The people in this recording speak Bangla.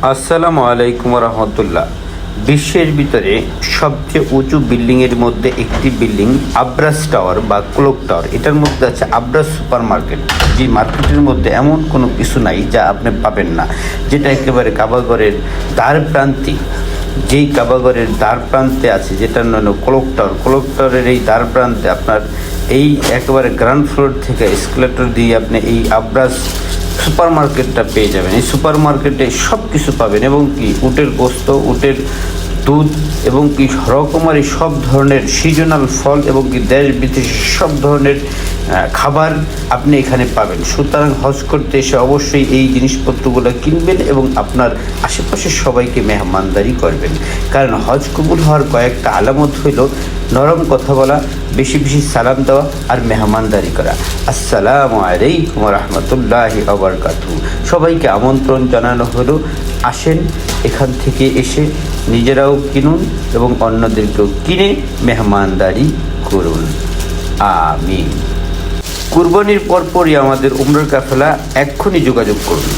আসসালামু আলাইকুম রহমতুল্লাহ। বিশ্বের ভিতরে সবচেয়ে উঁচু বিল্ডিংয়ের মধ্যে একটি বিল্ডিং আব্রাস টাওয়ার বা ক্লক টাওয়ার। এটার মধ্যে আছে আব্রাস সুপার মার্কেট। যে মার্কেটের মধ্যে এমন কোনো কিছু নাই যা আপনি পাবেন না, যেটা একেবারে কাবাগরের দ্বার প্রান্তে, যেই কাবাগরের দ্বার প্রান্তে আছে, যেটার নাম ক্লক টাওয়ার। ক্লক টাওয়ারের এই দ্বার প্রান্তে আপনার এই একেবারে গ্রাউন্ড ফ্লোর থেকে এসকেলেটর দিয়ে আপনি এই আব্রাস সুপার মার্কেটটা পেয়ে যাবেন। এই সুপার মার্কেটে সব কিছু পাবেন, এবং কি উটের গোস্ত, উটের দুধ, এবং কি রকমারি সব ধরনের সিজনাল ফল, এবং কি দেশ বিদেশি সব ধরনের খাবার আপনি এখানে পাবেন। সুতরাং হজ করতে এসে অবশ্যই এই জিনিসপত্রগুলো কিনবেন এবং আপনার আশেপাশের সবাইকে মেহমানদারি করবেন। কারণ হজ কবুল হওয়ার কয়েকটা আলামত হইল নরম কথা বলা, বেশি বেশি সালাম দেওয়া, আর মেহমানদারি করা। আসসালামু আলাইকুম রহমতুল্লাহি ওয়া বারাকাতুহু। সবাইকে আমন্ত্রণ জানানো হলো, আসেন এখান থেকে এসে নিজেরাও কিনুন এবং অন্যদেরকেও কিনে মেহমানদারি করুন। আমিন। কুরবানির পরপরই আমাদের উমরার কাফেলা, এক্ষুনি যোগাযোগ করুন।